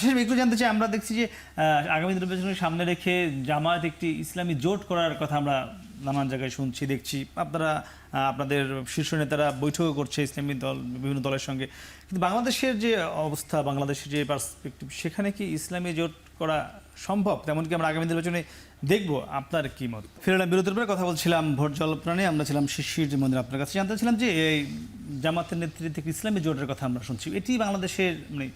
শেষ একটু জানতে চাই, আমরা দেখছি যে আগামী নির্বাচনের সামনে রেখে জামায়াত একটি ইসলামী জোট করার কথা আমরা নানান জায়গায় শুনছি, দেখছি। আপনারা আপনাদের শীর্ষ নেতারা বৈঠকও করছে ইসলামী দল, বিভিন্ন দলের সঙ্গে। কিন্তু বাংলাদেশের যে অবস্থা, বাংলাদেশের যে পার্সপেক্টিভ, সেখানে কি ইসলামী জোট করা সম্ভব? তেমন কি আমরা আগামী নির্বাচনে দেখবো? আপনার কি মত? ফিরলাম বিরতির পরে কথা বলছিলাম ভোট জল্পনায়। আমরা ছিলাম শিশির মন্দির। আপনার কাছে জানতে ছিলাম যে এই জামাতের নেতৃত্বে ইসলামী জোটের কথা আমরা শুনছি, এটি বাংলাদেশের মানে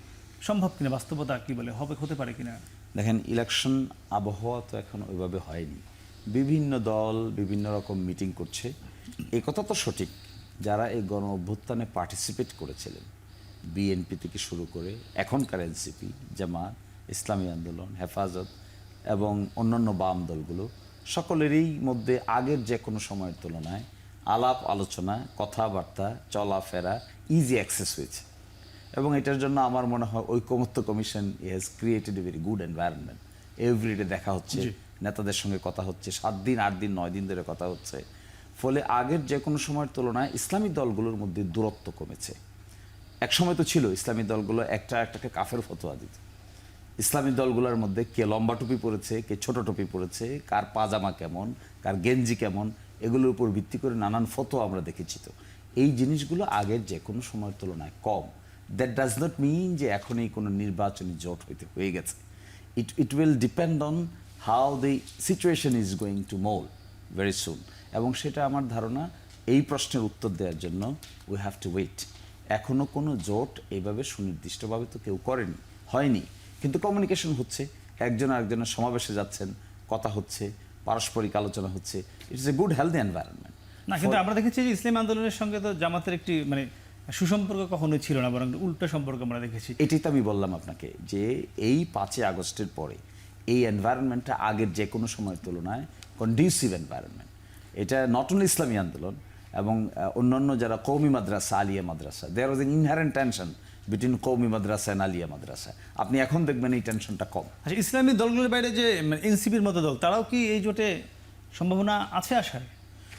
সম্ভব কিনা, বাস্তবতা কি বলে, হতে পারে কিনা? দেখেন, ইলেকশন আবহাওয়া তো এখন ওইভাবে হয়নি। বিভিন্ন দল বিভিন্ন রকম মিটিং করছে। এই কথা তো সঠিক, যারা এই গণ অভ্যুত্থানে পার্টিসিপেট করেছিলেন, বিএনপি থেকে শুরু করে এখনকার এনসিপি, জামাত, ইসলামী আন্দোলন, হেফাজত এবং অন্যান্য বাম দলগুলো, সকলেরই মধ্যে আগের যে কোনো সময়ের তুলনায় আলাপ আলোচনা, কথাবার্তা, চলাফেরা ইজি অ্যাক্সেস হয়েছে। এবং এটার জন্য আমার মনে হয় ঐকমত্য commission has created a very good environment. Everyday দেখা হচ্ছে, নেতাদের সঙ্গে কথা হচ্ছে, 7 দিন 8 দিন 9 দিন ধরে কথা হচ্ছে। ফলে আগের যে কোনো সময়ের তুলনায় ইসলামী দলগুলোর মধ্যে দূরত্ব কমেছে। এক সময় তো ছিল ইসলামী দলগুলো একটাকে কাফের ফতোয়া দিত। ইসলামী দলগুলোর মধ্যে কে লম্বা টুপি পরেছে, কে ছোট টুপি পরেছে, কার পাজামা কেমন, কার গেঞ্জি কেমন, এগুলোর উপর ভিত্তি করে নানান ফতোয়া আমরা দেখেছি। তো এই জিনিসগুলো আগের যে কোনো সময়ের তুলনায় কম। দ্যাট ডাজ নট মিন যে এখনই কোনো নির্বাচনী জোট হয়ে গেছে। It will depend on how the situation is going to mould very soon. এবং সেটা আমার ধারণা, এই প্রশ্নের উত্তর দেওয়ার জন্য উই হ্যাভ টু ওয়েট। এখনও কোনো জোট এইভাবে সুনির্দিষ্টভাবে তো কেউ হয়নি, কিন্তু কমিউনিকেশন হচ্ছে, একজন আরেকজনের সমাবেশে যাচ্ছেন, কথা হচ্ছে, পারস্পরিক আলোচনা হচ্ছে। It's a good healthy environment. না, কিন্তু আমরা দেখেছি যে ইসলামী আন্দোলনের সঙ্গে তো জামাতের একটি মানে সুসম্পর্ক কখনোই ছিল না, বরং উল্টো সম্পর্ক আমরা দেখেছি। এটাই তো আমি বললাম আপনাকে, যে এই 5ই আগস্টের পরে এই এনভায়রনমেন্টটা আগের যে কোনো সময়ের তুলনায় কন্ডিউসিভ এনভায়রনমেন্ট। এটা নট অনলি ইসলামী আন্দোলন এবং অন্যান্য যারা কওমি মাদ্রাসা, আলিয়া মাদ্রাসা, there was an inherent tension between কওমি মাদ্রাসা এন্ড আলিয়া মাদ্রাসা। আপনি এখন দেখবেন এই টেনশনটা কম। আচ্ছা, ইসলামী দলগুলোর বাইরে যে এনসিপির মতো দল, তারাও কি এই জোটে সম্ভাবনা আছে আসার?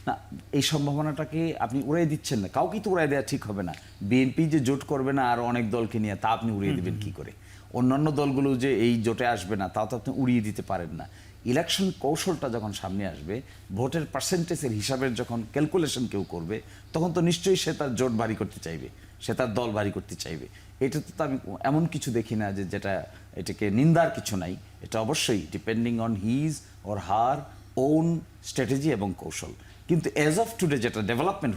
না, এই সম্ভাবনাটাকে আপনি উড়াই দিচ্ছেন না। কাউকে তো উড়াই দেওয়া ঠিক হবে না। বিএনপি যে জোট করবে না আর অনেক দলকে নিয়ে, তা আপনি উড়িয়ে দিবেন কি করে? অন্যান্য দলগুলো যে এই জোটে আসবে না, তাও তো আপনি উড়িয়ে দিতে পারেন না। ইলেকশন কৌশলটা যখন সামনে আসবে, ভোটের পার্সেন্টেজের হিসাবের যখন ক্যালকুলেশন কেউ করবে, তখন তো নিশ্চয়ই সে তার জোট ভারী করতে চাইবে, সে তার দল ভারী করতে চাইবে। এটা তো আমি এমন কিছু দেখি না যে যেটা এটাকে নিন্দার কিছু নাই। এটা অবশ্যই depending on his or her own strategy এবং কৌশল। কিন্তু অ্যাজ অফ টুডে যেটা ডেভেলপমেন্ট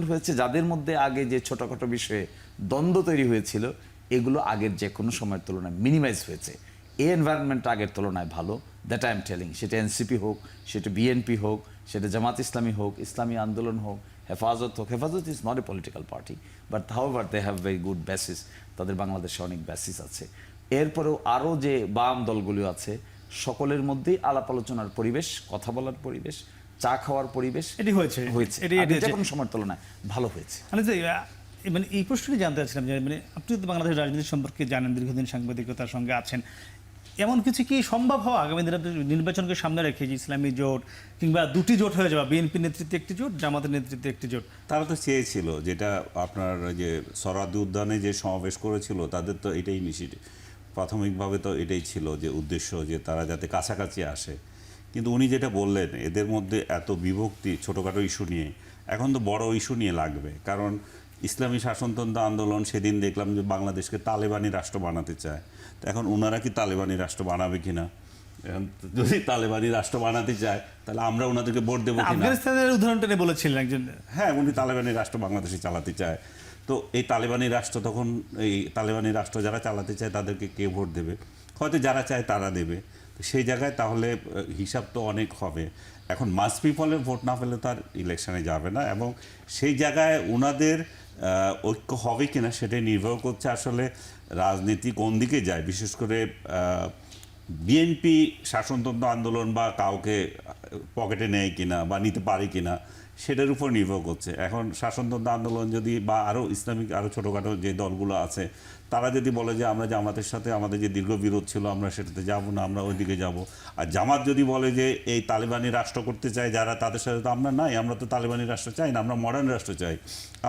হয়েছে যাদের মধ্যে আগে যে ছোটোখাটো বিষয়ে দ্বন্দ্ব তৈরি হয়েছিল, এগুলো আগের যে কোনো সময়ের তুলনায় মিনিমাইজ হয়েছে। এই এনভায়রনমেন্টটা আগের তুলনায় ভালো, দ্যাট আই এম টেলিং। সেটা এনসিপি হোক, সেটা বিএনপি হোক, সেটা জামাত ইসলামী হোক, ইসলামী আন্দোলন হোক, হেফাজত হোক। Hefazat is not a political party, but however they have very good basis. তাদের বাংলাদেশে অনেক বেসিস আছে। এরপরেও আরও যে বাম দলগুলো আছে, সকলের মধ্যেই আলাপ আলোচনার পরিবেশ, কথা বলার পরিবেশ, চা খাওয়ার পরিবেশ এটি হয়েছে যে কোনো সময়ের তুলনায় ভালো হয়েছে। মানে এই প্রশ্নটি জানতে চাচ্ছিলাম যে মানে আপনি তো বাংলাদেশের রাজনীতি সম্পর্কে জানেন, দীর্ঘদিন সাংবাদিকতার সঙ্গে আছেন। এমন কিছু কি সম্ভব হওয়া আগামী নির্বাচনকে সামনে রেখে যে ইসলামী জোট কিংবা দুটি জোট হয়ে যাওয়া, বিএনপির নেতৃত্বে একটি জোট, জামাতের নেতৃত্বে একটি জোট? তারা তো চেয়েছিল, যেটা আপনার যে সরাদি উদ্যানে যে সমাবেশ করেছিল, তাদের তো এটাই প্রাথমিকভাবে তো এটাই ছিল যে উদ্দেশ্য, যে তারা যাতে কাছাকাছি আসে। কিন্তু উনি যেটা বললেন, এদের মধ্যে এত বিভক্তি ছোটোখাটো ইস্যু নিয়ে, এখন তো বড় ইস্যু নিয়ে লাগবে। কারণ ইসলামী শাসনতন্ত্র আন্দোলন সেদিন দেখলাম যে বাংলাদেশকে তালেবানি রাষ্ট্র বানাতে চায়। তো এখন ওনারা কি তালেবানি রাষ্ট্র বানাবে কিনা? এখন যদি তালেবানি রাষ্ট্র বানাতে চায়, তাহলে আমরা ওনাদেরকে ভোট দেবো কিনা? আফগানিস্তানের উদাহরণটা নিয়ে বলেছিলেন একজন। হ্যাঁ, উনি তালেবানি রাষ্ট্র বাংলাদেশে চালাতে চায়। তো এই তালেবানি রাষ্ট্র, তখন এই তালেবানি রাষ্ট্র যারা চালাতে চায় তাদেরকে কে ভোট দেবে? হয়তো যারা চায় তারা দেবে। তো সেই জায়গায় তাহলে হিসাব তো অনেক হবে। এখন মাস পিপলের ভোট না পেলে তার ইলেকশনে যাবে না, এবং সেই জায়গায় ওনাদের ঐক্য হবে কিনা সেটাই নির্ভর করছে আসলে রাজনীতি কোন দিকে যায়। বিশেষ করে বিএনপি শাসনতন্ত্র আন্দোলন বা কাউকে পকেটে নেয় কিনা বা নিতে পারে কিনা, সেটার উপর নির্ভর করছে। এখন শাসনতন্ত্র আন্দোলন যদি বা আরও ইসলামিক আরও ছোটোখাটো যে দলগুলো আছে, তারা যদি বলে যে আমরা জামাতের সাথে আমাদের যে দীর্ঘ বিরোধ ছিল, আমরা সেটাতে যাব না, আমরা ওই দিকে যাব। আর জামাত যদি বলে যে এই তালেবানি রাষ্ট্র করতে চায় যারা, তাদের সাথে তো আমরা নাই, আমরা তো তালেবানি রাষ্ট্র চাই না, আমরা মডার্ন রাষ্ট্র চাই,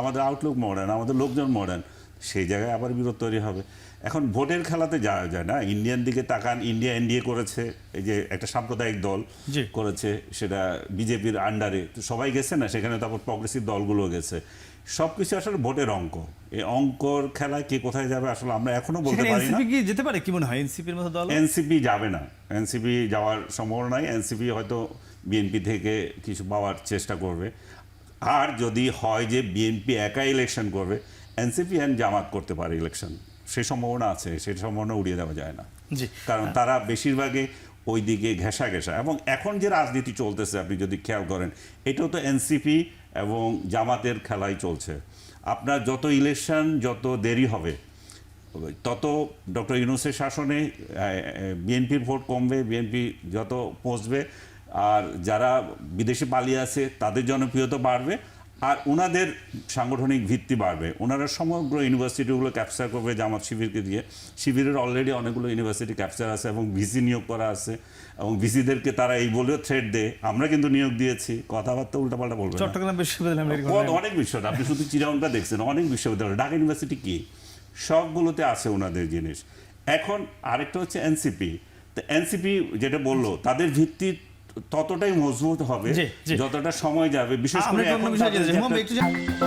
আমাদের আউটলুক মডার্ন, আমাদের লোকজন মডার্ন, সেই জায়গায় আবার বিরোধ তৈরি হবে। এখন ভোটের খেলাতে যাওয়া যায় না। ইন্ডিয়ান দিকে তাকান, ইন্ডিয়া এনডিএ করেছে, এই যে একটা সাম্প্রদায়িক দল জি। করেছে, সেটা বিজেপির আন্ডারে, তো সবাই গেছে না সেখানে, তারপর প্রগ্রেসিভ দলগুলো গেছে। সব কিছু আসলে ভোটের অঙ্ক। এই অঙ্কর খেলায় কে কোথায় যাবে আসলে আমরা এখনো বলতে সেখানে পারি না। এনসিপি কি যেতে পারে, কি মনে হয় এনসিপির মতো দল? এনসিপি যাবে না, এনসিপি যাওয়ার সম্ভাবনা নাই। এনসিপি হয়তো বিএনপি থেকে কিছু পাওয়ার চেষ্টা করবে। আর যদি হয় যে বিএনপি একা ইলেকশন করবে, এনসিপি অ্যান্ড জামাত করতে পারে ইলেকশন, সেই সম্ভাবনা আছে, সেই সম্ভাবনা উড়িয়ে দেওয়া যায় না। জি। কারণ তারা বেশিরভাগে ওই দিকে ঘেঁষা এবং এখন যে রাজনীতি চলতেছে আপনি যদি খেয়াল করেন, এটাও তো এনসিপি এবং জামাতের খেলাই চলছে। আপনার যত ইলেকশন যত দেরি হবে, তত ডক্টর ইউনূসের শাসনে বিএনপির ভোট কমবে, বিএনপি যত পৌঁছবে, আর যারা বিদেশে পালিয়ে আছে তাদের জনপ্রিয়তা বাড়বে, আর ওনাদের সাংগঠনিক ভিত্তি বাড়বে। ওনারা সমগ্র ইউনিভার্সিটিগুলো ক্যাপচার করবে জামাত শিবিরকে দিয়ে। শিবিরের অলরেডি অনেকগুলো ইউনিভার্সিটি ক্যাপচার আছে এবং ভিসি নিয়োগ করা আছে, এবং ভিসিদেরকে তারা এই বলেও থ্রেট দেয়, আমরা কিন্তু নিয়োগ দিয়েছি, কথাবার্তা উল্টাপাল্টা বলবে না। চট্টগ্রাম বিশ্ববিদ্যালয় অনেক বিশ্ববিদ্যালয়, আপনি শুধু চিরাংটা দেখছেন, অনেক বিশ্ববিদ্যালয়, ঢাকা ইউনিভার্সিটি কি, সবগুলোতে আছে ওনাদের জিনিস। এখন আরেকটা হচ্ছে এনসিপি। তো এনসিপি যেটা বললো, তাদের ভিত্তি ততটাই মজবুত হবে জি, জি। যতটা সময় যাবে, বিশেষ করে আমরা একটু অন্য এখন বিষয়ে তাদের যেতে যে চাই। একটা- একটু